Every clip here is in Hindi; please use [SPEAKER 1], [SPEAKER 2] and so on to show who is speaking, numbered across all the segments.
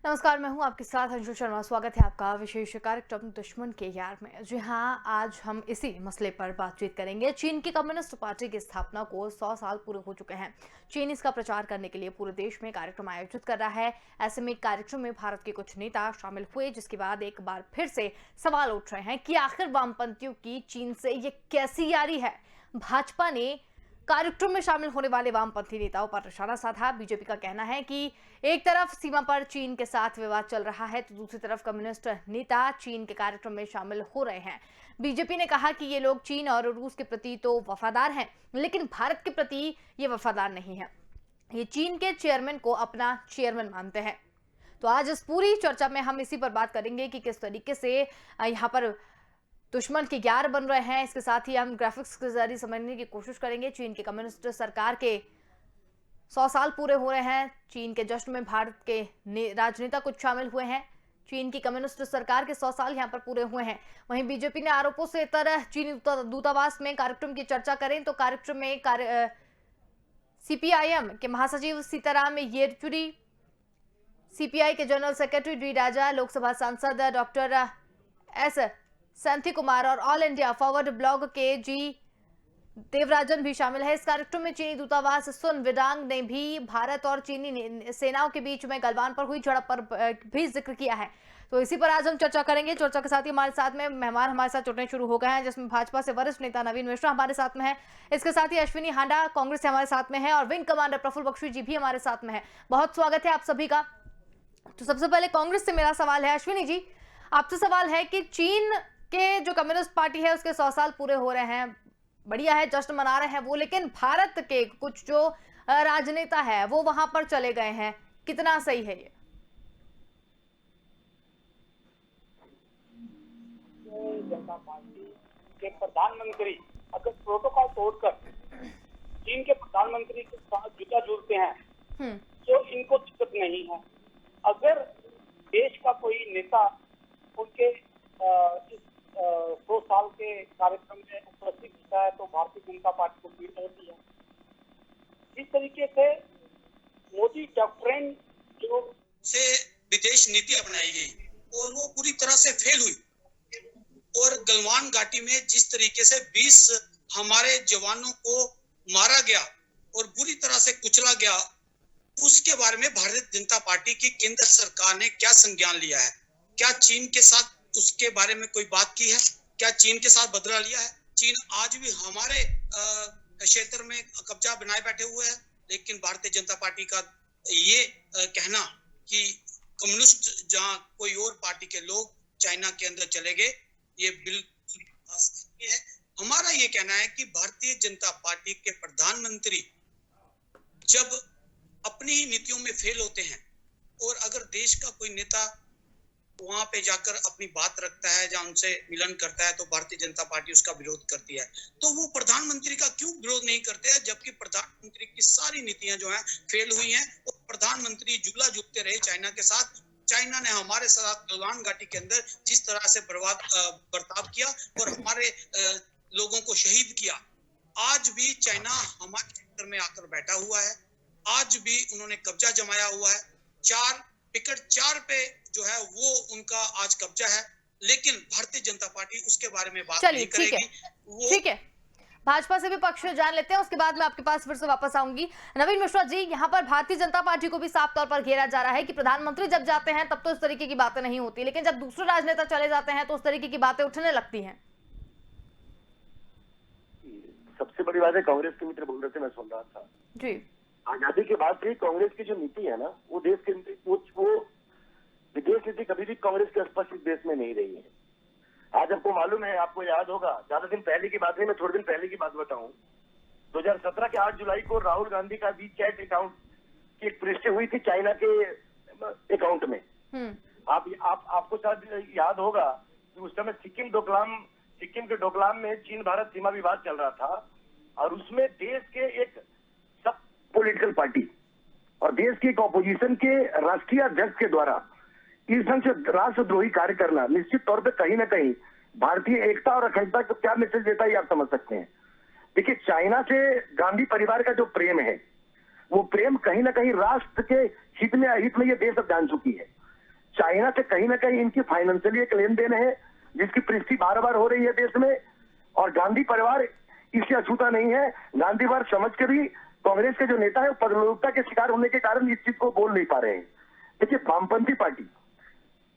[SPEAKER 1] नमस्कार, मैं हूं आपके साथ अंशु शर्मा। स्वागत है आपका विशेष कार्यक्रम दुश्मन के यार में। जी हां, आज हम इसी मसले पर बातचीत करेंगे। चीन की कम्युनिस्ट पार्टी की स्थापना को 100 साल पूरे हो चुके हैं। चीन इसका प्रचार करने के लिए पूरे देश में कार्यक्रम आयोजित कर रहा है। ऐसे में एक कार्यक्रम में भारत के कुछ नेता शामिल हुए, जिसके बाद एक बार फिर से सवाल उठ रहे हैं कि आखिर वामपंथियों की चीन से ये कैसी यारी है। भाजपा ने कार्यक्रम में शामिल होने वाले वामपंथी नेताओं पर निशाना साधा। बीजेपी का कहना है कि एक तरफ सीमा पर चीन के साथ विवाद चल रहा है, तो दूसरी तरफ कम्युनिस्ट नेता चीन के कार्यक्रम में शामिल हो रहे हैं। बीजेपी ने कहा कि ये लोग चीन और रूस के प्रति तो वफादार हैं, लेकिन भारत के प्रति ये वफादार नहीं है। ये चीन के चेयरमैन को अपना चेयरमैन मानते हैं। तो आज इस पूरी चर्चा में हम इसी पर बात करेंगे कि किस तरीके से यहाँ पर दुश्मन के यार बन रहे हैं। इसके साथ ही हम ग्राफिक्स के जरिए समझने की कोशिश करेंगे। चीन की कम्युनिस्ट सरकार के 100 साल पूरे हो रहे हैं। चीन के जश्न में भारत के राजनेता कुछ शामिल हुए हैं। चीन की कम्युनिस्ट सरकार के 100 साल यहां पर पूरे हुए हैं। वहीं बीजेपी ने आरोपों से तरह चीनी दूतावास में कार्यक्रम की चर्चा करें तो कार्यक्रम में सीपीआईएम के महासचिव सीताराम येचुरी, सीपीआई के जनरल सेक्रेटरी डी राजा, लोकसभा सांसद डॉक्टर एस संथी कुमार और ऑल इंडिया फॉरवर्ड ब्लॉग के जी देवराजन भी शामिल है। इस कार्यक्रम में चीनी दूतावास सुन विडांग ने भी भारत और चीनी सेनाओं के बीच में गलवान पर हुई झड़प पर भी जिक्र किया है। तो इसी पर आज हम चर्चा करेंगे। चर्चा के साथ ही हमारे साथ में मेहमान हमारे साथ जुड़ने शुरू हो गए हैं, जिसमें भाजपा से वरिष्ठ नेता नवीन मिश्रा हमारे साथ में है। इसके साथ ही अश्विनी हांडा कांग्रेस से हमारे साथ में है और विंग कमांडर प्रफुल्ल बख्शी जी भी हमारे साथ में है। बहुत स्वागत है आप सभी का। तो सबसे पहले कांग्रेस से मेरा सवाल है, अश्विनी जी आपसे सवाल है कि चीन के जो कम्युनिस्ट पार्टी है उसके 100 साल पूरे हो रहे हैं, बढ़िया है, जश्न मना रहे हैं वो, लेकिन भारत के कुछ जो राजनेता है वो वहां पर चले गए हैं, कितना सही है ये?
[SPEAKER 2] जनता पार्टी के प्रधानमंत्री अगर प्रोटोकॉल तोड़कर चीन के प्रधानमंत्री के साथ जुटा जुड़ते हैं तो इनको दिक्कत नहीं है। अगर देश का कोई नेता उनके इस 100 साल के कार्यक्रम में उपस्थित होता है तो भारतीय जनता पार्टी को पीड़ होती है। इस तरीके से मोदी डॉक्ट्रिन जो
[SPEAKER 3] से विदेश नीति अपनाई गई और वो पूरी तरह से फेल हुई और गलवान घाटी में जिस तरीके से 20 हमारे जवानों को मारा गया और बुरी तरह से कुचला गया, उसके बारे में भारतीय जनता पार्टी की केंद्र सरकार ने क्या संज्ञान लिया है? क्या चीन के साथ उसके बारे में कोई बात की है? क्या चीन के साथ बदला लिया है? चीन आज भी हमारे क्षेत्र में कब्जा बनाए बैठे हुए है, लेकिन भारतीय जनता पार्टी का ये कहना कि कम्युनिस्ट जहां कोई और पार्टी के लोग चाइना के अंदर चले गए, ये बिल्कुल है। हमारा ये कहना है कि भारतीय जनता पार्टी के प्रधानमंत्री जब अपनी ही नीतियों में फेल होते हैं और अगर देश का कोई नेता वहां पे जाकर अपनी बात रखता है या उनसे मिलन करता है तो भारतीय जनता पार्टी उसका विरोध करती है। तो वो प्रधानमंत्री का क्यों विरोध नहीं करते हैं, जबकि प्रधानमंत्री की सारी नीतियां जो हैं फेल हुई हैं और प्रधानमंत्री जुगला जुगते रहे चाइना के साथ। चाइना ने हमारे साथ गलवान घाटी के अंदर जिस तरह से बर्ताव किया और हमारे लोगों को शहीद किया, आज भी चाइना हमारे क्षेत्र में आकर बैठा हुआ है। आज भी उन्होंने कब्जा जमाया हुआ है। 4 पे जो है वो उनका आज कब्जा है, लेकिन भारतीय जनता पार्टी उसके बारे में बात नहीं करेगी।
[SPEAKER 1] ठीक है, भाजपा से भी पक्ष जान लेते हैं, उसके बाद मैं आपके पास फिर से वापस आऊंगी। नवीन मिश्रा जी, यहाँ पर भारतीय जनता पार्टी को भी साफ तौर पर घेरा जा रहा है कि प्रधानमंत्री जब जाते हैं तब तो इस तरीके की बातें नहीं होती, लेकिन जब दूसरे राजनेता चले जाते हैं तो उस तरीके की बातें उठने लगती हैं।
[SPEAKER 4] सबसे बड़ी बात है, कांग्रेस के मित्र बोल रहे थे, मैं सुन रहा था
[SPEAKER 1] जी।
[SPEAKER 4] आजादी के बाद से कांग्रेस की जो नीति है ना, वो देश के वो विदेश नीति कभी भी कांग्रेस के स्पष्ट देश में नहीं रही है। आज आपको मालूम है, आपको याद होगा, ज्यादा दिन पहले की बात नहीं, मैं थोड़े दिन पहले की बात बताऊं। 2017 के 8 जुलाई को राहुल गांधी का वी चैट अकाउंट की एक पृष्ठ हुई थी चाइना के अकाउंट में। आपको शायद याद होगा कि उस समय सिक्किम के डोकलाम में चीन भारत सीमा विवाद चल रहा था और उसमें देश के एक सब पॉलिटिकल पार्टी और देश की एक ऑपोजिशन के राष्ट्रीय अध्यक्ष के द्वारा इस ढंग से राष्ट्रद्रोही कार्य करना निश्चित तौर पे कहीं ना कहीं भारतीय एकता और अखंडता को क्या मैसेज देता है, आप समझ सकते हैं। देखिए, चाइना से गांधी परिवार का जो प्रेम है वो प्रेम कहीं ना कहीं राष्ट्र के हित में अहित में ये देश अब जान चुकी है। चाइना से कहीं ना कहीं इनकी फाइनेंशियली एक लेन देन है, जिसकी पुष्टि बार बार हो रही है देश में। और गांधी परिवार इससे अछूता नहीं है। गांधी परिवार समझ के भी कांग्रेस के जो नेता है वो पदलोलुपता के शिकार होने के कारण इस चीज को बोल नहीं पा रहे हैं। देखिए, वामपंथी पार्टी,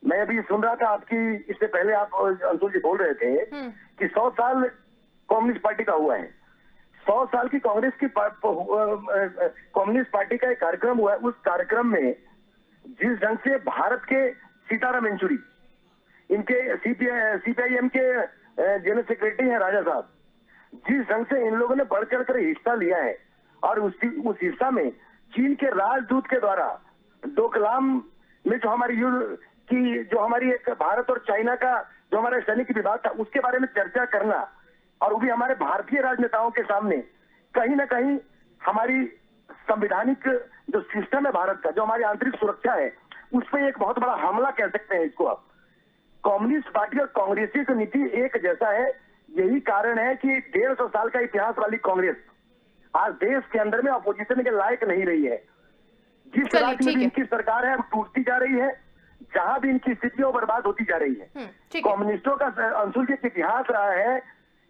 [SPEAKER 4] मैं अभी सुन रहा था आपकी, इससे पहले आप अंशुल जी बोल रहे थे कि 100 साल कम्युनिस्ट पार्टी का हुआ है। 100 साल की कम्युनिस्ट पार्टी का एक कार्यक्रम हुआ है। उस कार्यक्रम में जिस ढंग से भारत के सीताराम येचुरी, इनके सीपीआईएम के जनरल सेक्रेटरी हैं राजा साहब, जिस ढंग से इन लोगों ने बढ़ चढ़ कर हिस्सा लिया है, और उस हिस्सा में चीन के राजदूत के द्वारा डोकलाम में जो हमारी युद्ध की, जो हमारी एक भारत और चाइना का जो हमारा सैनिक विवाद था, उसके बारे में चर्चा करना, और वो भी हमारे भारतीय राजनेताओं के सामने, कहीं ना कहीं हमारी संवैधानिक जो सिस्टम है भारत का, जो हमारी आंतरिक सुरक्षा है, उस पर एक बहुत बड़ा हमला कह सकते हैं इसको आप। कम्युनिस्ट पार्टी और कांग्रेसी की नीति एक जैसा है। यही कारण है कि 150 साल का इतिहास वाली कांग्रेस आज देश के अंदर में अपोजिशन के लायक नहीं रही है। जिस राज्य में भी इनकी सरकार है, टूटती जा रही है। जहां भी इनकी स्थिति वो बर्बाद होती जा रही है। कम्युनिस्टों का अंशुल जी इतिहास रहा है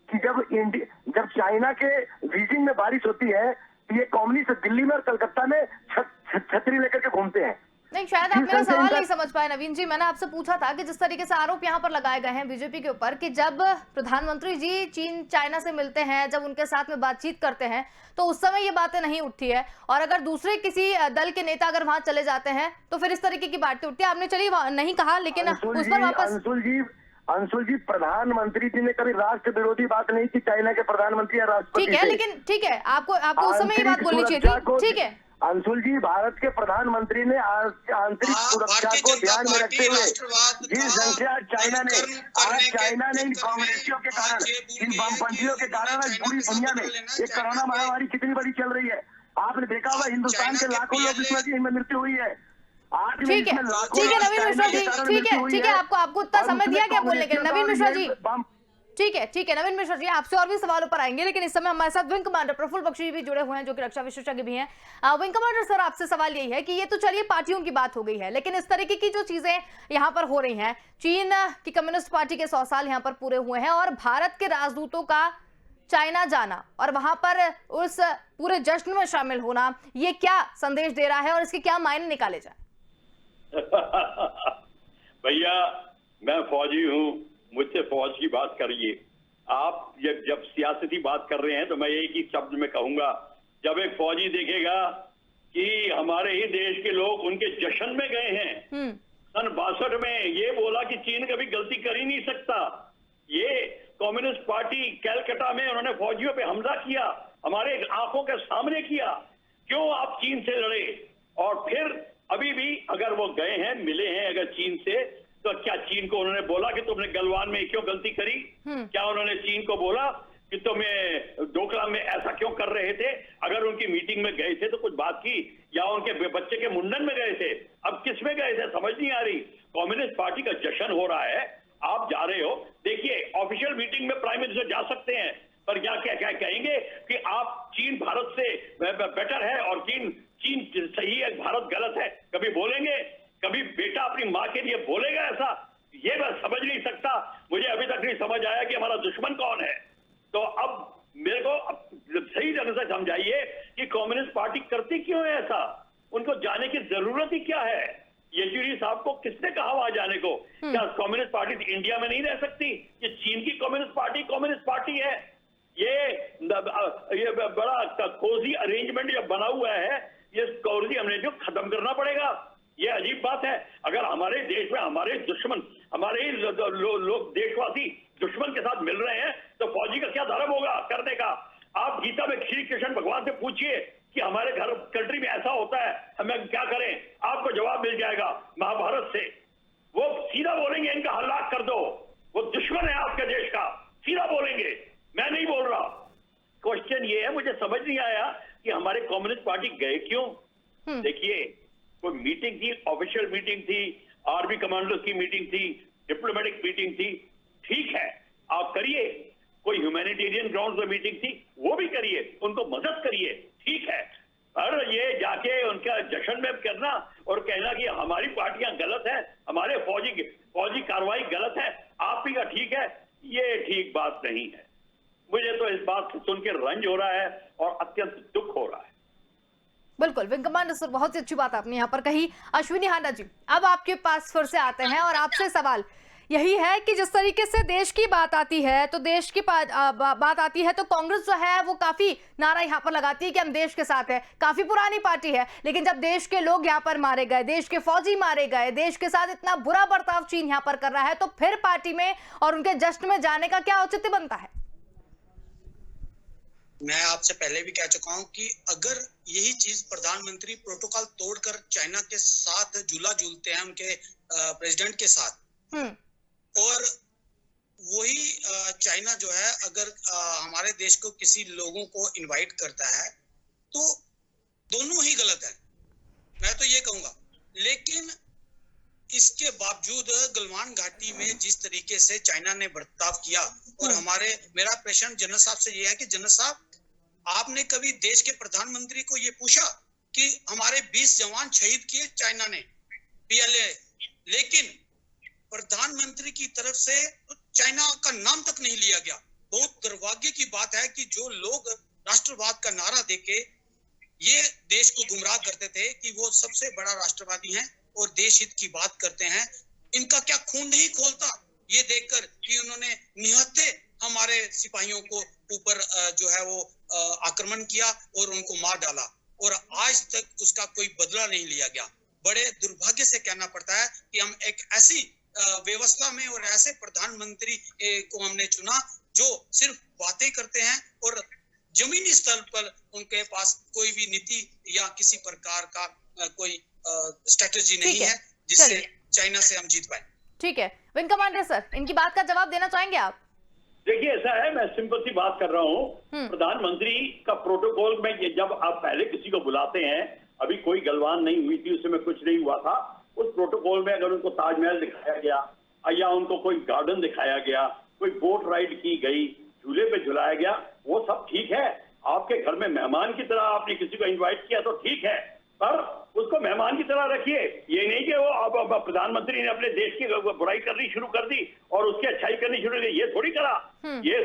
[SPEAKER 4] कि जब चाइना के बीजिंग में बारिश होती है, तो ये कम्युनिस्ट दिल्ली में और कलकत्ता में छतरी लेकर के घूमते हैं।
[SPEAKER 1] नहीं, शायद आप मेरा सवाल नहीं समझ पाए नवीन जी। मैंने आपसे पूछा था कि जिस तरीके से आरोप यहाँ पर लगाए गए हैं बीजेपी के ऊपर कि जब प्रधानमंत्री जी चीन चाइना से मिलते हैं, जब उनके साथ में बातचीत करते हैं, तो उस समय ये बातें नहीं उठती है, और अगर दूसरे किसी दल के नेता अगर वहां चले जाते हैं तो फिर इस तरीके की बातें उठती है। आपने चलिए नहीं कहा, लेकिन उस पर वापस
[SPEAKER 4] अंशुल जी, प्रधानमंत्री जी ने कभी राष्ट्र विरोधी बात नहीं की चाइना के प्रधानमंत्री या राष्ट्रपति।
[SPEAKER 1] ठीक है, लेकिन ठीक है, आपको उस समय ये बात बोलनी चाहिए थी। ठीक है
[SPEAKER 4] अंशुल जी, भारत के प्रधानमंत्री ने आंतरिक सुरक्षा को ध्यान में रखते हुए जिस संख्या चाइना ने इन कांग्रेसियों के कारण, इन वामपंथियों के कारण आज पूरी दुनिया में एक कोरोना महामारी कितनी बड़ी चल रही है। आपने देखा होगा हिंदुस्तान के लाखों लोग इसमें मृत्यु हुई है।
[SPEAKER 1] ठीक है नवीन मिश्रा जी, ठीक है, आपको उतना समय दिया क्या बोलने के नवीन मिश्रा जी। ठीक है नवीन मिश्रा जी, आपसे और भी सवालों पर आएंगे, लेकिन इस समय हमारे साथ विंग कमांडर प्रफुल्ल बख्शी भी जुड़े हुए हैं, जो कि रक्षा विशेषज्ञ भी हैं। विंग कमांडर सर, आपसे सवाल यही है कि ये तो चलिए पार्टियों की बात हो गई है, लेकिन इस तरीके की जो चीजें यहाँ पर हो रही हैं, चीन की कम्युनिस्ट पार्टी के 100 साल यहाँ पर पूरे हुए हैं, और भारत के राजदूतों का चाइना जाना और वहां पर उस पूरे जश्न में शामिल होना, ये क्या संदेश दे रहा है और इसके क्या मायने निकाले जाए?
[SPEAKER 5] भैया, मैं फौजी हूँ, मुझसे फौज की बात करिए। आप जब सियासती बात कर रहे हैं तो मैं एक ही शब्द में कहूंगा, जब एक फौजी देखेगा कि हमारे ही देश के लोग उनके जश्न में गए हैं, सन 62 में ये बोला कि चीन कभी गलती कर ही नहीं सकता। ये कम्युनिस्ट पार्टी कैलकाटा में उन्होंने फौजियों पे हमला किया, हमारे आंखों के सामने किया। क्यों आप चीन से लड़े? और फिर अभी भी अगर वो गए हैं, मिले हैं अगर चीन से, तो क्या चीन को उन्होंने बोला कि तुमने गलवान में क्यों गलती करी? क्या उन्होंने चीन को बोला कि तुम्हें डोकलाम में ऐसा क्यों कर रहे थे? अगर उनकी मीटिंग में गए थे तो कुछ बात की, या उनके बच्चे के मुंडन में गए थे? अब किस में गए थे समझ नहीं आ रही। कम्युनिस्ट पार्टी का जश्न हो रहा है, आप जा रहे हो। देखिए, ऑफिशियल मीटिंग में प्राइम मिनिस्टर जा सकते हैं, पर क्या कहेंगे कि आप चीन भारत से बेटर है और चीन सही है, भारत गलत है? कभी बोलेंगे? कभी बेटा अपनी माँ के लिए बोलेगा ऐसा? ये मैं समझ नहीं सकता। मुझे अभी तक नहीं समझ आया कि हमारा दुश्मन कौन है। तो अब मेरे को सही ढंग से समझाइए कि कम्युनिस्ट पार्टी करती क्यों है ऐसा? उनको जाने की जरूरत ही क्या है? येचुरी साहब को किसने कहा वहां जाने को? क्या कम्युनिस्ट पार्टी इंडिया में नहीं रह सकती? ये चीन की कम्युनिस्ट पार्टी है। ये बड़ा कोजी अरेंजमेंट जो बना हुआ है, ये कोजी अरेंजमेंट खत्म करना पड़ेगा। ये अजीब बात है। अगर हमारे देश में हमारे दुश्मन, हमारे ही लोग देशवासी दुश्मन के साथ मिल रहे हैं, तो फौजी का क्या धर्म होगा करने का? आप गीता में श्री कृष्ण भगवान से पूछिए कि हमारे घर कंट्री में ऐसा होता है, हमें क्या करें? आपको जवाब मिल जाएगा महाभारत से। वो सीधा बोलेंगे इनका हलाक कर दो, वो दुश्मन है आपके देश का, सीधा बोलेंगे। मैं नहीं बोल रहा। क्वेश्चन ये है, मुझे समझ नहीं आया कि हमारे कम्युनिस्ट पार्टी गए क्यों? देखिए, कोई मीटिंग थी, ऑफिशियल मीटिंग थी, आर्मी कमांडर्स की मीटिंग थी, डिप्लोमेटिक मीटिंग थी, ठीक है, आप करिए। कोई ह्यूमैनिटेरियन ग्राउंड पर मीटिंग थी, वो भी करिए, उनको मदद करिए, ठीक है। और ये जाके उनका जश्न में करना, और कहना कि हमारी पार्टियां गलत है, हमारे फौजी कार्रवाई गलत है, आप ही का ठीक है, ये ठीक बात नहीं है। मुझे तो इस बात से सुन के रंज हो रहा है और अत्यंत दुख हो रहा है।
[SPEAKER 1] बिल्कुल विंग कमांडर सर, बहुत ही अच्छी बात आपने यहाँ पर कही। अश्विनी हांडा जी, अब आपके पास फिर से आते हैं और आपसे सवाल यही है कि जिस तरीके से देश की बात आती है तो बात आती है तो कांग्रेस जो है वो काफी नारा यहाँ पर लगाती है कि हम देश के साथ है, काफी पुरानी पार्टी है, लेकिन जब देश के लोग यहाँ पर मारे गए, देश के फौजी मारे गए, देश के साथ इतना बुरा बर्ताव चीन यहाँ पर कर रहा है, तो फिर पार्टी में और उनके जश्न में जाने का क्या औचित्य बनता है?
[SPEAKER 3] मैं आपसे पहले भी कह चुका हूं कि अगर यही चीज प्रधानमंत्री प्रोटोकॉल तोड़कर चाइना के साथ झूला झूलते हैं उनके प्रेसिडेंट के साथ, और वही चाइना जो है अगर हमारे देश को किसी लोगों को इनवाइट करता है तो दोनों ही गलत है, मैं तो ये कहूंगा। लेकिन इसके बावजूद गलवान घाटी में जिस तरीके से चाइना ने बर्ताव किया, और मेरा प्रश्न जनरल साहब से ये है कि जनरल साहब, आपने कभी देश के प्रधानमंत्री को ये पूछा कि हमारे 20 जवान शहीद किए चाइना ने PLA, लेकिन प्रधानमंत्री की तरफ से तो चाइना का नाम तक नहीं लिया गया। बहुत दुर्भाग्य की बात है कि जो लोग राष्ट्रवाद का नारा देके ये देश को गुमराह करते थे कि वो सबसे बड़ा राष्ट्रवादी हैं और देश हित की बात करते हैं, इनका क्या खून नहीं खोलता ये देखकर कि उन्होंने निहत्थे हमारे सिपाहियों को ऊपर जो है वो आक्रमण किया और उनको मार डाला, और आज तक उसका कोई बदला नहीं लिया गया। बड़े दुर्भाग्य से कहना पड़ता है कि हम एक ऐसी व्यवस्था में और ऐसे प्रधानमंत्री को हमने चुना जो सिर्फ बातें करते हैं और जमीनी स्तर पर उनके पास कोई भी नीति या किसी प्रकार का कोई स्ट्रेटजी नहीं है जिससे चाइना से हम जीत पाए।
[SPEAKER 1] ठीक है विंग कमांडर सर, इनकी बात का जवाब देना चाहेंगे आप?
[SPEAKER 5] देखिए ऐसा है, मैं सिंपल सी बात कर रहा हूँ। प्रधानमंत्री का प्रोटोकॉल में जब आप पहले किसी को बुलाते हैं, अभी कोई गलवान नहीं हुई थी, उस समय कुछ नहीं हुआ था, उस प्रोटोकॉल में अगर उनको ताजमहल दिखाया गया या उनको कोई गार्डन दिखाया गया, कोई बोट राइड की गई, झूले पे झुलाया गया, वो सब ठीक है। आपके घर में मेहमान की तरह आपने किसी को इन्वाइट किया तो ठीक है, पर उसको मेहमान की तरह रखिए। ये नहीं कि वो अब प्रधानमंत्री ने अपने देश की बुराई करनी शुरू कर दी और उसकी अच्छाई करनी शुरू कर दी, ये थोड़ी करा। ये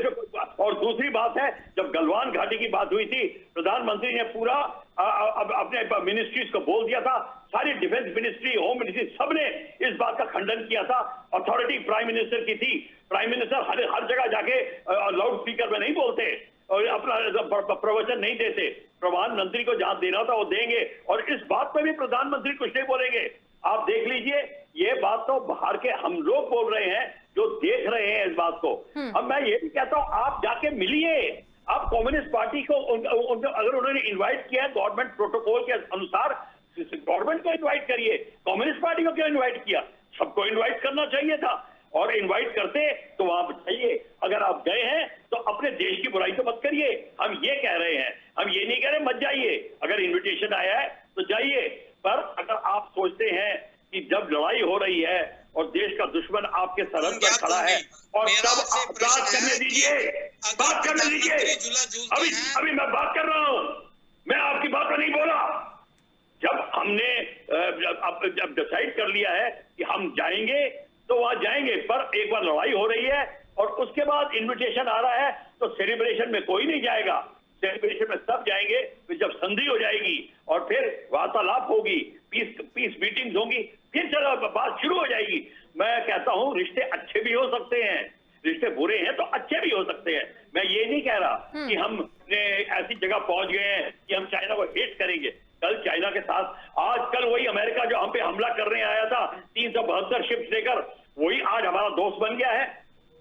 [SPEAKER 5] और दूसरी बात है, जब गलवान घाटी की बात हुई थी, प्रधानमंत्री ने पूरा अपने मिनिस्ट्रीज को बोल दिया था, सारी डिफेंस मिनिस्ट्री, होम मिनिस्ट्री, सबने इस बात का खंडन किया था। अथॉरिटी प्राइम मिनिस्टर की थी, प्राइम मिनिस्टर हर जगह जाके लाउड स्पीकर में नहीं बोलते और अपना प्रवचन नहीं देते। प्रधानमंत्री को जहां देना था वो देंगे, और इस बात पे भी प्रधानमंत्री कुछ नहीं बोलेंगे। आप देख लीजिए, ये बात तो बाहर के हम लोग बोल रहे हैं जो देख रहे हैं इस बात को। अब मैं ये भी कहता हूं, आप जाके मिलिए, आप कम्युनिस्ट पार्टी को अगर उन्होंने इन्वाइट किया है गवर्नमेंट प्रोटोकॉल के अनुसार, गवर्नमेंट को इन्वाइट करिए। कम्युनिस्ट पार्टी को क्यों इन्वाइट किया? सबको इन्वाइट करना चाहिए था, और इन्वाइट करते तो वहां जाइए। अगर आप गए हैं तो अपने देश की बुराई तो मत करिए। हम ये कह रहे हैं, हम ये नहीं कह रहे मत जाइए, अगर इन्विटेशन आया है तो जाइए। पर अगर आप सोचते हैं कि जब लड़ाई हो रही है और देश का दुश्मन आपके सरहद पर खड़ा है और तब आप बात करने दीजिए, बात करने दीजिए। अभी मैं बात कर रहा हूं, मैं आपकी बात पर नहीं बोला। जब हमने जब डिसाइड कर लिया है कि हम जाएंगे तो वहां जाएंगे, पर एक बार लड़ाई हो रही है और उसके बाद इन्विटेशन आ रहा है तो सेलिब्रेशन में कोई नहीं जाएगा। सेलिब्रेशन में सब जाएंगे, फिर जब संधि हो जाएगी और फिर वार्तालाप होगी, पीस मीटिंग्स होंगी, फिर चलो बात शुरू हो जाएगी। मैं कहता हूं रिश्ते अच्छे भी हो सकते हैं, रिश्ते बुरे हैं तो अच्छे भी हो सकते हैं। मैं ये नहीं कह रहा कि हम ऐसी जगह पहुंच गए हैं कि हम चाइना को हेट करेंगे। कल चाइना के साथ, आजकल वही अमेरिका जो हम पे हमला करने आया था 372 शिप्स लेकर, वही आज हमारा दोस्त बन गया है।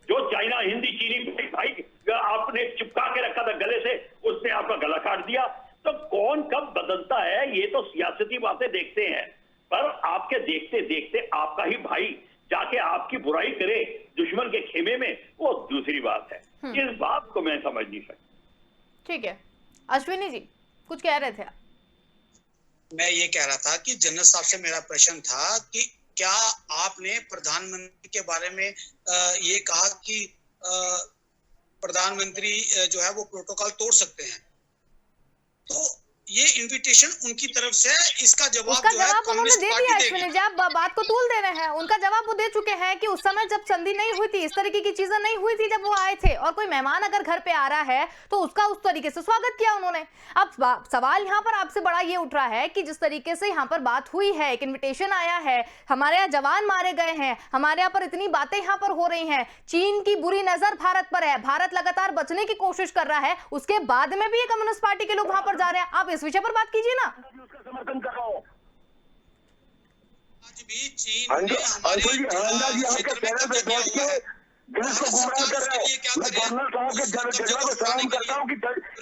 [SPEAKER 5] जो चाइना हिंदी चीनी भाई आपने चिपका के रखा था गले से, उसने आपका गला काट दिया। तो कौन कब बदलता है ये तो सियासती बातें देखते हैं, पर आपके देखते देखते आपका ही भाई जाके आपकी बुराई करे दुश्मन के खेमे में, वो दूसरी बात है। इस बात को मैं समझ नहीं सकता।
[SPEAKER 1] ठीक है अश्विनी जी, कुछ कह रहे थे आप?
[SPEAKER 3] मैं ये कह रहा था कि जनरल साहब से मेरा प्रश्न था कि क्या आपने प्रधानमंत्री के बारे में ये कहा कि प्रधानमंत्री जो है वो प्रोटोकॉल तोड़ सकते हैं, तो ये इनविटेशन उनकी तरफ से, इसका जवाब
[SPEAKER 1] उसका
[SPEAKER 3] जो है
[SPEAKER 1] जवाब उन्होंने
[SPEAKER 3] कम्युनिस्ट
[SPEAKER 1] दे
[SPEAKER 3] पार्टी
[SPEAKER 1] दिया
[SPEAKER 3] देगी।
[SPEAKER 1] अश्विनी जी, आप बात को तूल दे रहे हैं। उनका जवाब वो दे चुके हैं कि उस समय जब संधि नहीं हुई थी, इस तरीके की चीजें नहीं हुई थी जब वो आए थे, और कोई मेहमान अगर घर पे आ रहा है तो उसका उस तरीके से स्वागत किया उन्होंने। अब सवाल यहाँ पर आपसे बड़ा ये उठ रहा है कि जिस तरीके से यहाँ पर बात हुई है, एक इन्विटेशन आया है, हमारे यहाँ जवान मारे गए हैं, हमारे यहाँ पर इतनी बातें यहाँ पर हो रही हैं, चीन की बुरी नजर भारत पर है, भारत लगातार बचने की कोशिश कर रहा है, उसके बाद में भी ये कम्युनिस्ट पार्टी के लोग वहां पर जा रहे हैं। आप इस विषय पर बात कीजिए ना।
[SPEAKER 4] उसका समर्थन कर रहा हूँ।
[SPEAKER 3] आज भी चीन ने हमारे क्षेत्र में कब्जा किया हुआ है।
[SPEAKER 4] देश को गुमराह कर रहा है। मैं गवर्नर साहब के जजबा को सलाम करता हूँ कि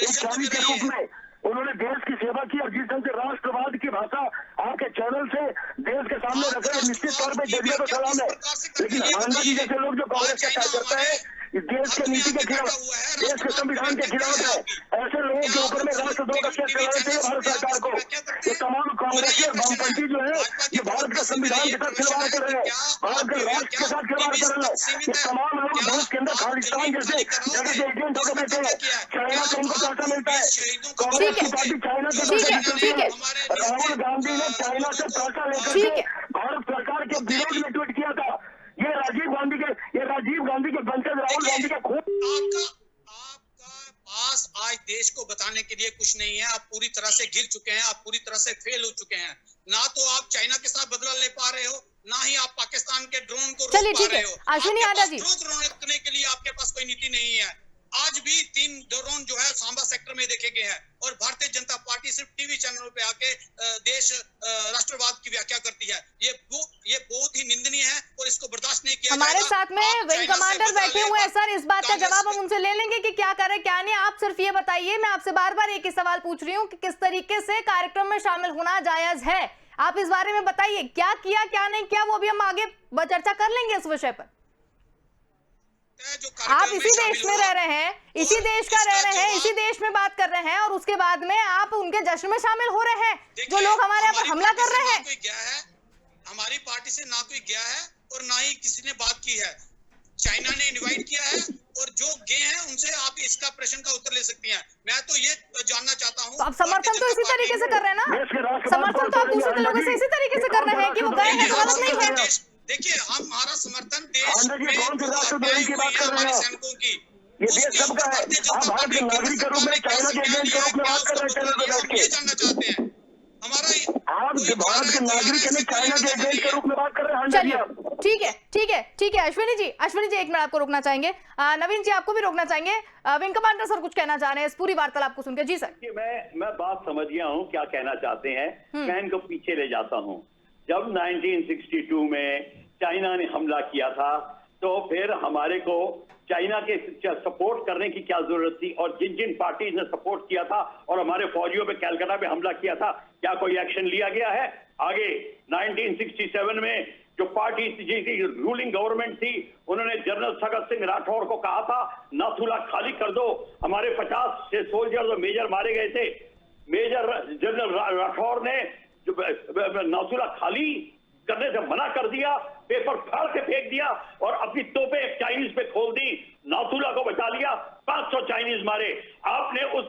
[SPEAKER 4] एक जानी के रूप में उन्होंने देश की सेवा की, और जिस ढंग से राष्ट्रवाद की भाषा आपके चैनल से देश के सामने रख रहे हैं, निश्चित तौर पे जजबे को सलाम है। लेकिन आनंद जी जैसे लोग जो कांग्रेस का कार्यकर्ता है, देश के नीति के खिलाफ, देश के संविधान के खिलाफ है, ऐसे लोगों के ऊपर में राष्ट्रद्रोह का केस चलाना चाहिए भारत सरकार को। ये तमाम कांग्रेसी और वामपंथी जो है, ये भारत के संविधान के साथ खिलवाड़ कर रहे हैं, भारत के राष्ट्र के साथ खिलवाड़ कर रहे हैं। ये तमाम लोग देश के अंदर खालिस्तान जैसे जगह के एजेंट होकर बैठे हैं। चाइना से उनको पैसा मिलता है, कांग्रेस की पार्टी चाइना से
[SPEAKER 1] ठीक है।
[SPEAKER 4] राहुल गांधी ने चाइना से पैसा लेकर के भारत सरकार के विरोध में ट्वीट किया था। ये राजीव गांधी के वंशज राहुल गांधी के खून।
[SPEAKER 3] आपका पास आज देश को बताने के लिए कुछ नहीं है। आप पूरी तरह से गिर चुके हैं, आप पूरी तरह से फेल हो चुके हैं। ना तो आप चाइना के साथ बदला ले पा रहे हो, ना ही आप पाकिस्तान के ड्रोन को रोक पा रहे हो।
[SPEAKER 1] अश्विनी
[SPEAKER 3] आपके
[SPEAKER 1] आदा
[SPEAKER 3] पास
[SPEAKER 1] जी,
[SPEAKER 3] ड्रोन रोकने के लिए आपके पास कोई नीति नहीं है। आज भी 3 ड्रोन जो है सांबा सेक्टर में देखे गए हैं, और भारतीय जनता पार्टी सिर्फ टीवी चैनलों पे आके देश राष्ट्रवाद की व्याख्या करती है। ये बहुत ही निंदनीय है और इसको बर्दाश्त नहीं किया
[SPEAKER 1] हमारे
[SPEAKER 3] जाएगा।
[SPEAKER 1] साथ में
[SPEAKER 3] आप
[SPEAKER 1] विंग
[SPEAKER 3] चाइना से
[SPEAKER 1] कमांडर
[SPEAKER 3] बदला
[SPEAKER 1] बैठे
[SPEAKER 3] ले,
[SPEAKER 1] हुए हैं सर, इस बात का
[SPEAKER 3] कांग्रेस
[SPEAKER 1] जवाब हम
[SPEAKER 3] से-
[SPEAKER 1] उनसे ले लेंगे कि क्या करें क्या नहीं। आप सिर्फ ये बताइए, मैं आपसे बार बार एक ही सवाल पूछ रही हूँ कि किस तरीके से कार्यक्रम में शामिल होना जायज है। आप इस बारे में बताइए, क्या किया क्या नहीं किया, वो भी हम आगे चर्चा कर लेंगे इस विषय पर।
[SPEAKER 3] जो
[SPEAKER 1] आप
[SPEAKER 3] कार्यक्रम
[SPEAKER 1] इसी
[SPEAKER 3] शामिल
[SPEAKER 1] देश में
[SPEAKER 3] हुआ,
[SPEAKER 1] रह रहे हैं, इसी
[SPEAKER 3] और
[SPEAKER 1] देश का
[SPEAKER 3] इसका
[SPEAKER 1] रह रहे हैं,
[SPEAKER 3] जवाब-
[SPEAKER 1] इसी देश में बात कर रहे हैं, और उसके बाद में आप उनके जश्न में शामिल हो रहे हैं, जो
[SPEAKER 3] देखिए,
[SPEAKER 1] लोग हमारे यहाँ पर
[SPEAKER 3] हमारी
[SPEAKER 1] हमला
[SPEAKER 3] पार्टी
[SPEAKER 1] कर
[SPEAKER 3] से
[SPEAKER 1] रहे
[SPEAKER 3] ना
[SPEAKER 1] हैं।
[SPEAKER 3] कोई गया है, हमारी पार्टी से ना कोई गया है और ना ही किसी ने बात की है। चाइना ने इनवाइट किया है, और जो गए हैं उनसे आप इसका प्रश्न का उत्तर ले सकती हैं। मैं तो ये जानना चाहता हूँ,
[SPEAKER 1] तो आप समर्थन तो इसी तरीके से कर रहे हैं ना,
[SPEAKER 4] देश के राष्ट्रवाद
[SPEAKER 1] समर्थन तो आप दूसरे लोगों से इसी तरीके से कर रहे हैं कि वो गए हैं तो गलत नहीं है।
[SPEAKER 3] देखिए, हमारा समर्थन देश
[SPEAKER 4] आनंद जी,
[SPEAKER 3] में
[SPEAKER 4] कौन सी
[SPEAKER 3] जो
[SPEAKER 4] राष्ट्रद्रोही की
[SPEAKER 3] हत्याएं
[SPEAKER 4] बात
[SPEAKER 3] हुई हैं
[SPEAKER 4] कर रहे
[SPEAKER 3] हमारे
[SPEAKER 4] हैं?
[SPEAKER 3] सैनिकों की,
[SPEAKER 4] ये देश
[SPEAKER 3] उसके
[SPEAKER 4] सबका
[SPEAKER 3] ऊपर
[SPEAKER 4] है।
[SPEAKER 3] भारतीय जनता
[SPEAKER 4] आप भारत
[SPEAKER 3] पार्टी
[SPEAKER 4] के
[SPEAKER 3] केंद्र
[SPEAKER 4] नागरिक के रूप
[SPEAKER 3] सरकार
[SPEAKER 4] में
[SPEAKER 3] ने क्या
[SPEAKER 4] चाइना के
[SPEAKER 3] संज्ञान
[SPEAKER 4] एजेंट के
[SPEAKER 3] लिया है,
[SPEAKER 4] रूप में
[SPEAKER 3] क्या
[SPEAKER 4] बात कर
[SPEAKER 3] उसका
[SPEAKER 4] रहे हैं
[SPEAKER 3] बदला
[SPEAKER 4] चैनल पे
[SPEAKER 3] लिया,
[SPEAKER 4] बैठ
[SPEAKER 3] हम
[SPEAKER 4] के।
[SPEAKER 3] ये जानना चाहते हैं। हमारा
[SPEAKER 4] आप
[SPEAKER 3] कोई
[SPEAKER 4] भारत के नागरिक के चाइना के एजेंट के रूप में बात कर रहे हैं।
[SPEAKER 1] चलिए ठीक है अश्विनी जी एक मिनट आपको रोकना चाहेंगे, नवीन जी आपको भी रोकना चाहेंगे। विंग कमांडर सर कुछ कहना चाह रहे हैं इस पूरी वार्तालाप को सुनकर। जी सर।
[SPEAKER 5] कि मैं बात समझ गया हूँ क्या कहना चाहते हैं। मैं इनको पीछे ले जाता हूँ। जब 1962 में चाइना ने हमला किया था, तो फिर हमारे को चाइना के सपोर्ट करने की क्या जरूरत थी, और जिन जिन पार्टीज ने सपोर्ट किया था और हमारे फौजियों पे कलकत्ता पे हमला किया था, क्या कोई एक्शन लिया गया है? आगे 1967 में जो पार्टी जिसकी रूलिंग गवर्नमेंट थी, उन्होंने जनरल भगत सिंह राठौर को कहा था नाथुला खाली कर दो। हमारे 50 से सोल्जर और मेजर मारे गए थे। मेजर जनरल राठौर ने नाथुला खाली करने से मना कर दिया, पेपर फाड़ के फेंक दिया और अपनी तोपे चाइनीज पे खोल दी, नाथुला को बचा लिया, 500 चाइनीज मारे। आपने उस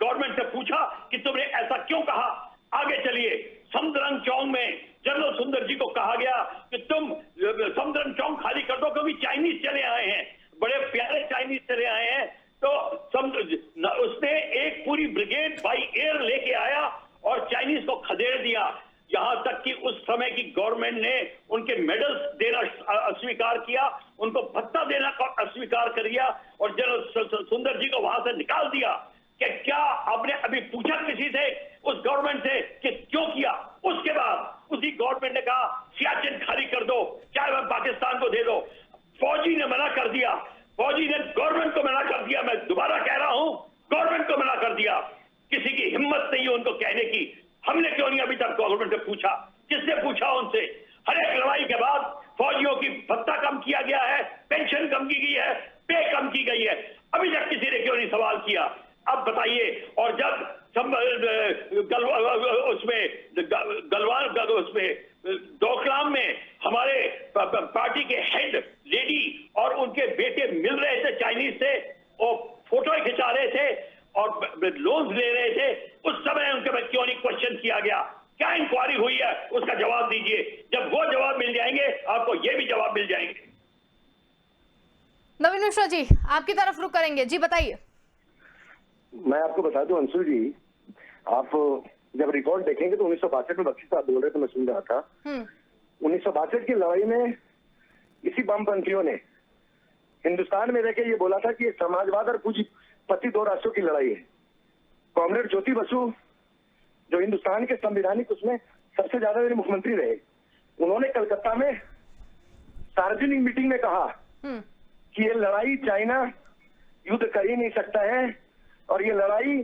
[SPEAKER 5] गवर्नमेंट से पूछा कि तुमने ऐसा क्यों कहा? आगे चलिए, समदरंग चौक में जनरल सुंदर जी को कहा गया कि तुम समदरंग चौक खाली कर दो, क्योंकि चाइनीज चले आए हैं, बड़े प्यारे चाइनीज चले आए हैं। तो उसने एक पूरी ब्रिगेड बाई एयर लेके आया और चाइनीज को खदेड़ दिया। यहां तक कि उस समय की गवर्नमेंट ने उनके मेडल्स देना अस्वीकार किया, उनको भत्ता देना अस्वीकार कर दिया और जनरल सुंदर जी को वहां से निकाल दिया। कि क्या आपने अभी पूछा किसी से, उस गवर्नमेंट से, कि क्यों किया? उसके बाद उसी गवर्नमेंट ने कहा सियाचिन खाली कर दो, चाहे वह पाकिस्तान को दे दो। फौजी ने मना कर दिया, फौजी ने गवर्नमेंट को मना कर दिया। मैं दोबारा कह रहा हूं, गवर्नमेंट को मना कर दिया। किसी की हिम्मत नहीं है उनको कहने की। हमने क्यों नहीं अभी तक गवर्नमेंट से पूछा? किससे पूछा उनसे? हर एक लड़ाई के बाद फौजियों की भत्ता कम किया गया है, पेंशन कम की गई है, पे कम की गई है, अभी तक किसी ने क्यों नहीं सवाल किया? अब बताइए। और जब डोकलाम में हमारे पार्टी के हेड लेडी और उनके बेटे मिल रहे थे चाइनीज से और फोटो खिंचा रहे थे और लोन्स ले रहे थे, उस समय उनके क्वेश्चन किया गया, क्या इंक्वायरी हुई है, उसका जवाब दीजिए। जब वो जवाब मिल जाएंगे आपको ये भी जवाब मिल जाएंगे।
[SPEAKER 1] नवीन मिश्रा जी आपकी तरफ रुख करेंगे, जी बताइए।
[SPEAKER 4] मैं आपको बता दूं अंशु जी, आप जब रिकॉर्ड देखेंगे तो 1962 में बख्शी साहब बोल रहे थे, मैं सुन रहा था। 1962 की लड़ाई में इसी वामपंथियों ने हिंदुस्तान में रहकर ये बोला था कि ये समाजवाद और पूंजीपति दो राष्ट्रों की लड़ाई है। कॉमरेड ज्योति बसु जो हिंदुस्तान के संवैधानिक उसमें सबसे ज्यादा मेरे मुख्यमंत्री रहे, उन्होंने कलकत्ता में सार्वजनिक मीटिंग में कहा कि ये लड़ाई चाइना युद्ध कर ही नहीं सकता है और ये लड़ाई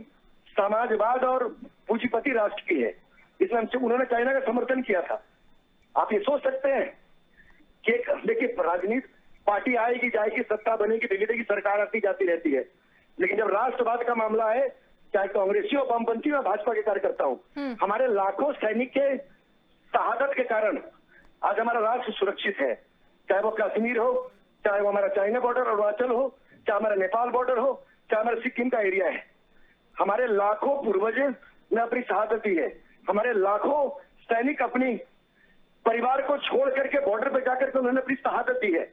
[SPEAKER 4] समाजवाद और पूंजीपति राष्ट्र की है। इसमें उन्होंने चाइना का समर्थन किया था। आप ये सोच सकते हैं कि देखिए, राजनीति पार्टी आएगी जाएगी, सत्ता बनेगी बिगड़ेगी, सरकार आती जाती रहती है, लेकिन जब राष्ट्रवाद का मामला है, चाहे कांग्रेसी हो, वामपंथी हो, भाजपा के कार्यकर्ता हूं, हमारे लाखों सैनिक के शहादत के कारण आज हमारा राष्ट्र सुरक्षित है। चाहे वो कश्मीर हो, चाहे वो हमारा चाइना बॉर्डर अरुणाचल हो, चाहे हमारा नेपाल बॉर्डर हो, चाहे हमारा सिक्किम का एरिया है, हमारे लाखों पूर्वज ने अपनी शहादत दी है। हमारे लाखों सैनिक अपनी परिवार को छोड़ करके बॉर्डर पर जाकर के उन्होंने अपनी शहादत दी है,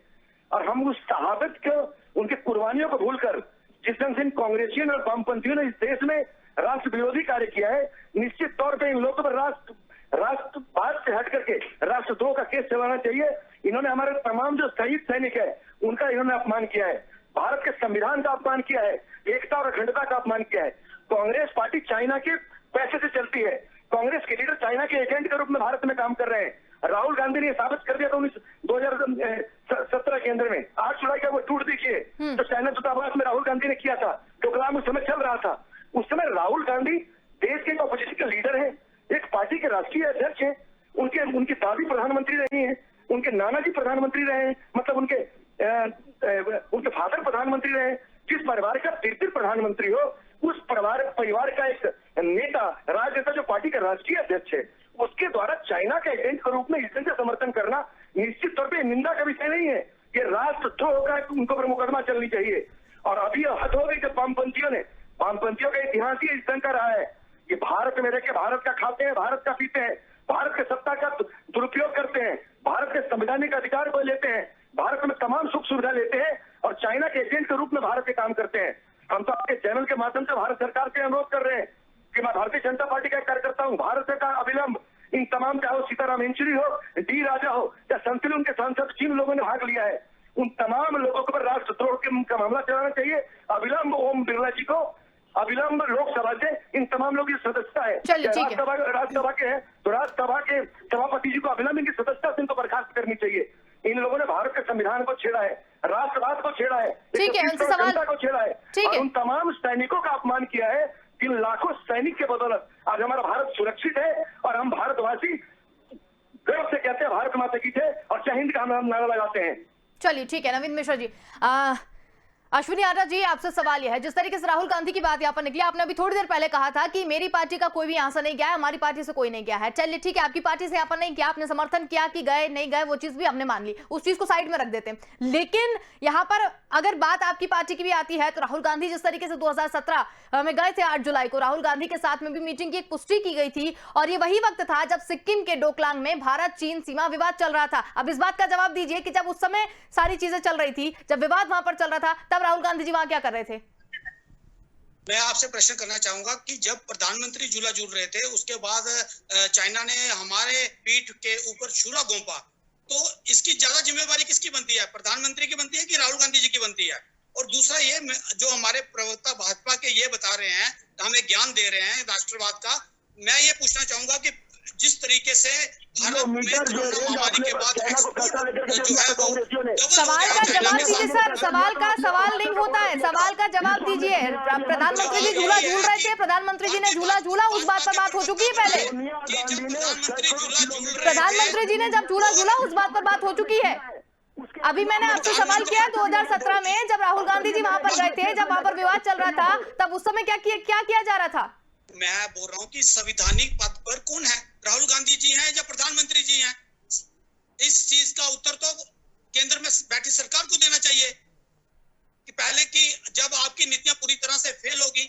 [SPEAKER 4] और हम उस शहादत को, उनकी कुर्बानियों को भूलकर जिस ढंग से इन कांग्रेसियों और वामपंथियों ने इस देश में राष्ट्र विरोधी कार्य किया है, निश्चित तौर पर इन लोगों पर राष्ट्रवाद से हट करके राष्ट्रद्रोह का केस चलाना चाहिए। इन्होंने हमारे तमाम जो शहीद सैनिक है उनका इन्होंने अपमान किया है, भारत के संविधान का अपमान किया है, एकता और अखंडता का अपमान किया है। कांग्रेस पार्टी चाइना के पैसे से चलती है, कांग्रेस के लीडर चाइना के एजेंट के रूप में भारत में काम कर रहे हैं। राहुल गांधी ने साबित कर दिया था 2017 के अंदर में 8 जुलाई का वो टूट देखिए तो चाइना दूतावास में राहुल गांधी ने किया था, प्रोग्राम उस समय चल रहा था। उस समय राहुल गांधी देश के अपोजिशन के लीडर है, एक पार्टी के राष्ट्रीय अध्यक्ष है, उनकी दादी प्रधानमंत्री रही है, उनके नाना जी प्रधानमंत्री रहे हैं, मतलब उनके फादर प्रधानमंत्री रहे। जिस परिवार का तीसरे प्रधानमंत्री हो, उस परिवार का एक नेता, राजनेता जो पार्टी का राष्ट्रीय अध्यक्ष है, उसके द्वारा चाइना के एजेंट के रूप में इस से समर्थन करना निश्चित तौर पे निंदा का विषय नहीं है। ये राष्ट्रद्रोह का उनके ऊपर मुकदमा चलनी चाहिए। और अभी हद हो गई जब वामपंथियों का इतिहास ही इस ढंग का रहा है। ये भारत में रहकर भारत का खाते हैं, भारत का पीते हैं, भारत के सत्ता का दुरुपयोग करते हैं, भारत के संवैधानिक अधिकार को लेते हैं, भारत में तमाम सुख सुविधा लेते हैं और चाइना के एजेंट के रूप में भारत के काम करते हैं। हम तो आपके चैनल के माध्यम से भारत सरकार से अनुरोध कर रहे हैं कि मैं भारतीय जनता पार्टी का कार्यकर्ता हूं, भारत सरकार अविलंब इन तमाम, चाहे सीताराम येचुरी हो, डी राजा हो या संतुलन के सांसद जिन लोगों ने भाग लिया है, उन तमाम लोगों के ऊपर राष्ट्रद्रोह का मामला चलाना चाहिए। अविलंब ओम बिरला जी को, अविलंब लोकसभा से इन तमाम लोगों की सदस्यता है। राज्यसभा के हैं तो राज्यसभा के सभापति जी को अविलंब इनकी सदस्यता से इनको बर्खास्त करनी चाहिए। इन लोगों ने भारत के संविधान को छेड़ा है, राष्ट्रवाद को छेड़ा है, जनता को छेड़ा है और उन तमाम सैनिकों का अपमान किया है। इन लाखों सैनिक के बदौलत आज हमारा भारत सुरक्षित है और हम भारतवासी गर्व से कहते हैं भारत माता की जय और जय हिंद का हम नारा लगाते हैं।
[SPEAKER 1] चलिए ठीक है नवीन मिश्रा जी। अश्विनी आर्या जी आपसे सवाल यह है, जिस तरीके से राहुल गांधी की बात यहाँ पर निकली, आपने अभी थोड़ी देर पहले कहा था कि मेरी पार्टी का कोई भी यहाँ से नहीं गया है, हमारी पार्टी से कोई नहीं गया है। चलिए ठीक है, आपकी पार्टी से यहाँ पर नहीं किया, आपने समर्थन किया कि गए नहीं गए वो चीज भी हमने मान ली, उस चीज को साइड में रख देते हैं। लेकिन यहाँ पर अगर बात आपकी पार्टी की भी आती है तो राहुल गांधी जिस तरीके से 2017 में गए थे 8 जुलाई को, राहुल गांधी के साथ में भी मीटिंग की एक पुष्टि की गई थी और ये वही वक्त था जब सिक्किम के डोकलाम में भारत चीन सीमा विवाद चल रहा था। अब इस बात का जवाब दीजिए कि जब उस समय सारी चीजें चल रही थी, जब विवाद वहां पर चल रहा था, तब राहुल गांधी जी वहां क्या कर रहे थे?
[SPEAKER 3] मैं आपसे प्रश्न करना चाहूंगा कि जब प्रधानमंत्री झूला झूल रहे थे, उसके बाद चाइना ने हमारे पीठ के ऊपर छुरा घोंपा, तो इसकी ज्यादा जिम्मेवारी किसकी बनती है? प्रधानमंत्री की बनती है कि राहुल गांधी जी की बनती है? और दूसरा ये जो हमारे प्रवक्ता भाजपा के ये बता रहे हैं, हमें ज्ञान दे रहे हैं राष्ट्रवाद का, मैं ये पूछना चाहूंगा कि जिस तरीके से भारत में कोरोना महामारी के बाद जो है वो
[SPEAKER 1] सवाल का जवाब दीजिए सर, सवाल नहीं होता है, सवाल का जवाब दीजिए। प्रधानमंत्री जी झूला झूल रहे थे, प्रधानमंत्री जी ने झूला झूला, उस बात पर बात हो चुकी है पहले। प्रधानमंत्री जी ने जब झूला झूला उस बात पर बात हो चुकी है। अभी मैंने आपसे सवाल किया 2017 में जब राहुल गांधी जी वहां पर गए थे, जब वहां पर विवाद चल रहा था, तब उस समय क्या किया जा रहा था?
[SPEAKER 3] मैं बोल रहा हूँ कि संवैधानिक पद पर कौन है, राहुल गांधी जी हैं या प्रधानमंत्री जी हैं? इस चीज का उत्तर तो केंद्र में बैठी सरकार को देना चाहिए कि पहले की जब आपकी नीतियां पूरी तरह से फेल होगी,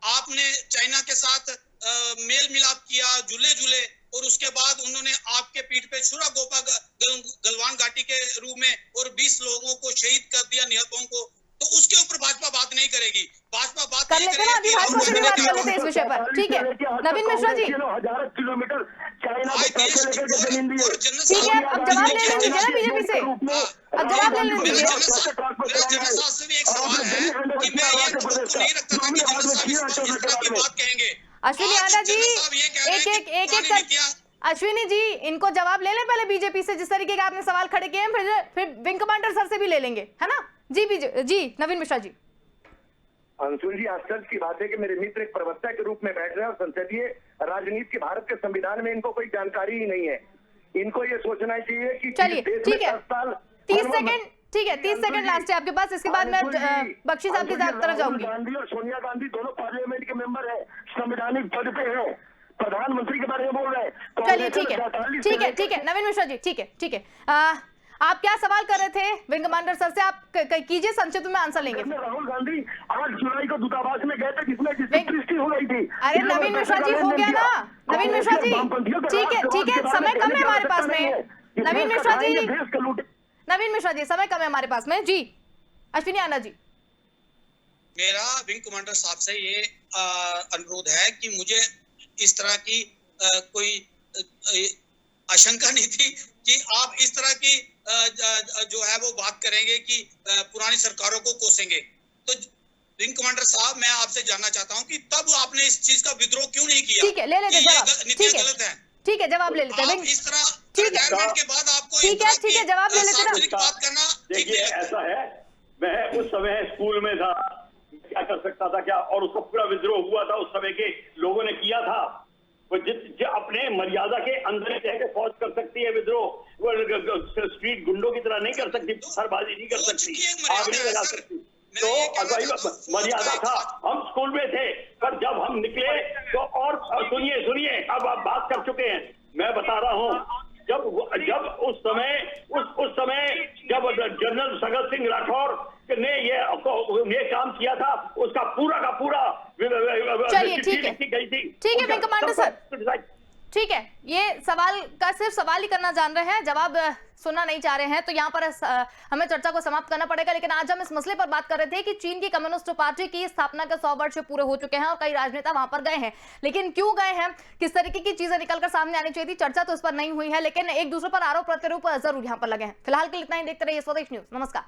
[SPEAKER 3] आपने चाइना के साथ मेल मिलाप किया, झूले और उसके बाद उन्होंने आपके पीठ पे छुरा गोपा गलवान घाटी के रूप में और 20 लोगों को शहीद कर दिया, निहतों को, तो उसके ऊपर भाजपा बात नहीं करेगी। भाजपा बात
[SPEAKER 1] कर लेते ना, अभी भाजपा से भी बात कर लेते हैं इस विषय पर। ठीक है नवीन मिश्रा जी,
[SPEAKER 4] हजारों किलोमीटर चाइना
[SPEAKER 3] आज
[SPEAKER 4] को पैसे
[SPEAKER 3] देश
[SPEAKER 4] लेकर के जमीन दी है।
[SPEAKER 1] ठीक है, अब जवाब ले लेने दीजिए ना बीजेपी से, अब जवाब ले लेने
[SPEAKER 3] मेरा
[SPEAKER 1] दीजिए।
[SPEAKER 3] जनसास से भी एक सवाल है कि मैं ये दुख नहीं रखता था कि जनरल साहब इस तरह की बात कहेंगे।
[SPEAKER 1] अश्विनी
[SPEAKER 3] आज
[SPEAKER 1] आनंद जी,
[SPEAKER 3] जनरल साहब ये कह रहे हैं कि
[SPEAKER 1] एक
[SPEAKER 3] पुरानी
[SPEAKER 1] कर
[SPEAKER 3] नीतियां।
[SPEAKER 1] अश्विनी जी, इनको जवाब ले लें पहले बीजेपी से, जिस तरीके के आपने सवाल खड़े किए हैं, फिर विंग कमांडर सर से भी ले लेंगे, है ना? जी नवीन मिश्रा जी।
[SPEAKER 4] अंशुल जी, आश्चर्य की बात है कि मेरे मित्र एक प्रवक्ता के रूप में बैठ रहे हैं और संसदीय राजनीति के भारत के संविधान में इनको कोई जानकारी ही नहीं है। इनको ये सोचना चाहिए कि
[SPEAKER 1] चलिए
[SPEAKER 4] देश में
[SPEAKER 1] ठीक है,
[SPEAKER 4] 10 साल
[SPEAKER 1] 30 सेकंड, ठीक है 30 सेकंड लास्ट है आपके पास, इसके बाद मैं बख्शी साहब की तरफ जाऊंगी।
[SPEAKER 4] गांधी और सोनिया गांधी दोनों पार्लियामेंट के मेंबर हैं, संवैधानिक पद पे हैं, प्रधानमंत्री के बारे में बोल रहे हैं।
[SPEAKER 1] चलिए ठीक है नवीन मिश्रा जी, ठीक है आप क्या सवाल कर रहे थे विंग कमांडर सर से? आप कीजिए, संक्षिप्त में आंसर लेंगे।
[SPEAKER 4] राहुल गांधी 8 जुलाई को दूतावास में गए थे जिसमें सृष्टि हो गई थी।
[SPEAKER 1] अरे नवीन मिश्रा जी, हो गया ना नवीन मिश्रा जी, ठीक है समय कम है हमारे पास में। नवीन मिश्रा जी समय कम है हमारे पास में। जी अश्विनी आनंद जी,
[SPEAKER 3] मेरा विंग कमांडर साहब से ये अनुरोध है कि मुझे इस तरह की कोई आशंका नहीं थी कि आप इस तरह की जो है वो बात करेंगे कि पुरानी सरकारों को कोसेंगे। तो विंग कमांडर साहब, मैं आपसे जानना चाहता हूं कि तब आपने इस चीज का विद्रोह क्यों नहीं किया?
[SPEAKER 1] ठीक है, ले लेते जवाब।
[SPEAKER 3] नीतियां गलत है,
[SPEAKER 1] ठीक है जवाब ले लेते हैं।
[SPEAKER 3] आप इस तरह
[SPEAKER 1] ठीक है,
[SPEAKER 3] रिटायरमेंट के बाद आपको
[SPEAKER 1] ठीक है जवाब ले लेते ना।
[SPEAKER 3] बात करना ठीक
[SPEAKER 5] देखिए,
[SPEAKER 3] है।
[SPEAKER 5] ऐसा है, मैं उस समय स्कूल में था, क्या कर सकता था क्या, और उसका पूरा विद्रोह हुआ था, उस समय के लोगों ने किया था। वो जो अपने मर्यादा के अंदर रह के फौज कर सकती है विद्रोह, वो स्ट्रीट गुंडों की तरह नहीं कर सकती, सरबाजी नहीं कर सकती, आग नहीं लगा सकती। तो मर्यादा था, हम स्कूल में थे, पर जब हम निकले तो और सुनिए अब आप बात कर चुके हैं, मैं बता रहा हूँ, जब उस समय जब जनरल सगत सिंह राठौर ने ये काम किया था, उसका पूरा का पूरा
[SPEAKER 1] चलिए ठीक है विंग कमांडर सर, ठीक है, ये सवाल का सिर्फ सवाल ही करना जान रहे हैं, जवाब सुनना नहीं चाह रहे हैं, तो यहाँ पर हमें चर्चा को समाप्त करना पड़ेगा। लेकिन आज हम इस मसले पर बात कर रहे थे कि चीन की कम्युनिस्ट पार्टी की स्थापना के 100 वर्ष पूरे हो चुके हैं और कई राजनेता वहां पर गए हैं, लेकिन क्यों गए हैं, किस तरीके की चीजें निकलकर सामने आनी चाहिए थी, चर्चा तो इस पर नहीं हुई है, लेकिन एक दूसरे पर आरोप प्रत्यारोप जरूर यहाँ पर लगे हैं। फिलहाल के लिए इतना ही, देखते रहिए स्वदेश न्यूज। नमस्कार।